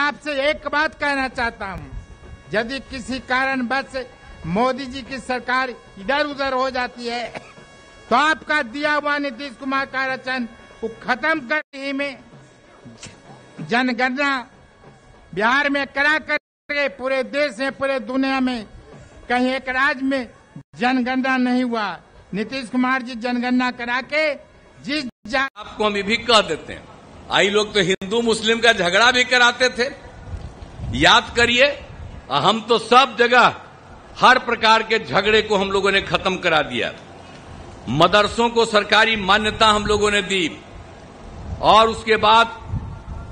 आपसे एक बात कहना चाहता हूँ, यदि किसी कारणवश मोदी जी की सरकार इधर उधर हो जाती है तो आपका दिया हुआ नीतीश कुमार का रचन वो खत्म करने में जनगणना बिहार में करा कर पूरे देश में पूरे दुनिया में कहीं एक राज्य में जनगणना नहीं हुआ। नीतीश कुमार जी जनगणना करा के जिस आपको हम ये भी कह देते हैं, आई लोग तो हिंदू मुस्लिम का झगड़ा भी कराते थे, याद करिए। हम तो सब जगह हर प्रकार के झगड़े को हम लोगों ने खत्म करा दिया। मदरसों को सरकारी मान्यता हम लोगों ने दी और उसके बाद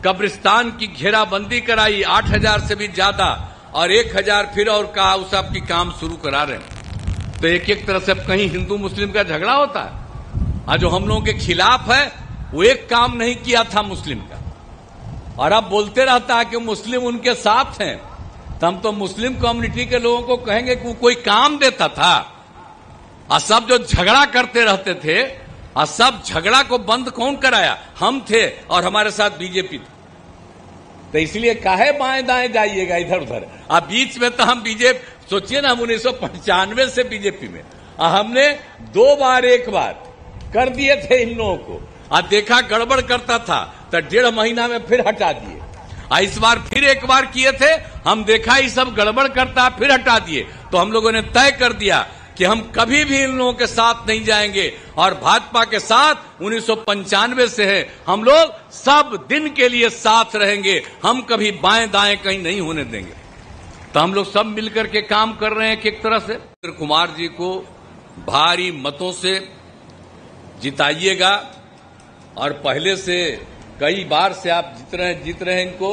कब्रिस्तान की घेराबंदी कराई 8000 से भी ज्यादा और 1000 फिर और कहा उस सब की काम शुरू करा रहे हैं। तो एक एक तरह से अब कहीं हिंदू मुस्लिम का झगड़ा होता है और जो हम लोगों के खिलाफ है वो एक काम नहीं किया था मुस्लिम का, और अब बोलते रहता है कि मुस्लिम उनके साथ हैं। तो हम तो मुस्लिम कम्युनिटी के लोगों को कहेंगे कि वो कोई काम देता था और सब जो झगड़ा करते रहते थे और सब झगड़ा को बंद कौन कराया? हम थे और हमारे साथ बीजेपी थी। तो इसलिए काहे बाएं दाएं जाइएगा इधर उधर। अब बीच में तो हम बीजेपी, सोचिए ना, हम 1995 से बीजेपी में हमने 2 बार 1 बार कर दिए थे इन लोगों को और देखा गड़बड़ करता था तो 1.5 महीना में फिर हटा दिए। इस बार फिर 1 बार किए थे, हम देखा ये सब गड़बड़ करता फिर हटा दिए। तो हम लोगों ने तय कर दिया कि हम कभी भी इन लोगों के साथ नहीं जाएंगे और भाजपा के साथ 1995 से है, हम लोग सब दिन के लिए साथ रहेंगे, हम कभी बाएं दाएं कहीं नहीं होने देंगे। तो हम लोग सब मिलकर के काम कर रहे हैं कि एक तरह से कुमार जी को भारी मतों से जिताइएगा और पहले से कई बार से आप जीत रहे हैं इनको,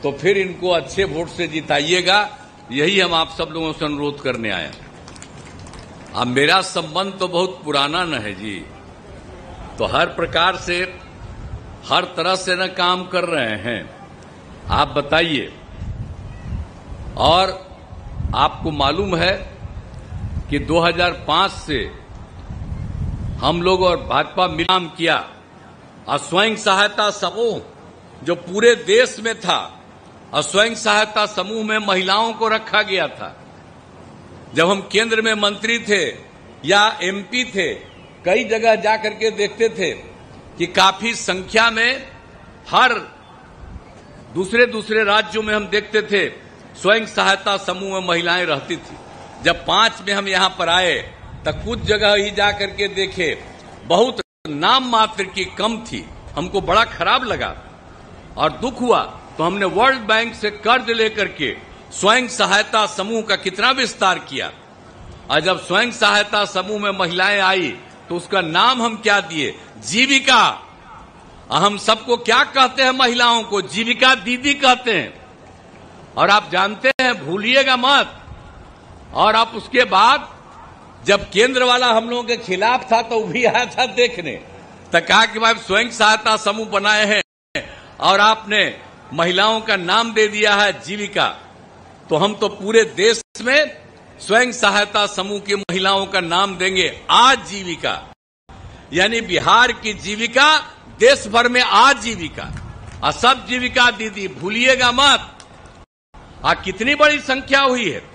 तो फिर इनको अच्छे वोट से जिताइएगा। यही हम आप सब लोगों से अनुरोध करने आए। अब मेरा संबंध तो बहुत पुराना न है जी, तो हर प्रकार से हर तरह से न काम कर रहे हैं, आप बताइए। और आपको मालूम है कि 2005 से हम लोग और भाजपा मिलाम किया और स्वयं सहायता समूह जो पूरे देश में था, और स्वयं सहायता समूह में महिलाओं को रखा गया था। जब हम केंद्र में मंत्री थे या एमपी थे, कई जगह जाकर के देखते थे कि काफी संख्या में हर दूसरे राज्यों में हम देखते थे स्वयं सहायता समूह में महिलाएं रहती थी। जब 5 में हम यहां पर आए तो कुछ जगह ही जाकर के देखे बहुत नाम मात्र की कम थी। हमको बड़ा खराब लगा और दुख हुआ, तो हमने वर्ल्ड बैंक से कर्ज लेकर के स्वयं सहायता समूह का कितना विस्तार किया। और जब स्वयं सहायता समूह में महिलाएं आई तो उसका नाम हम क्या दिए? जीविका। हम सबको क्या कहते हैं? महिलाओं को जीविका दीदी कहते हैं। और आप जानते हैं, भूलिएगा मत। और आप उसके बाद जब केंद्र वाला हम लोगों के खिलाफ था तो भी आया था देखने, तो कहा कि भाई स्वयं सहायता समूह बनाए हैं और आपने महिलाओं का नाम दे दिया है जीविका। तो हम तो पूरे देश में स्वयं सहायता समूह की महिलाओं का नाम देंगे आजीविका, यानी बिहार की जीविका देश भर में आजीविका। और सब जीविका दीदी, भूलिएगा मत। कितनी बड़ी संख्या हुई है।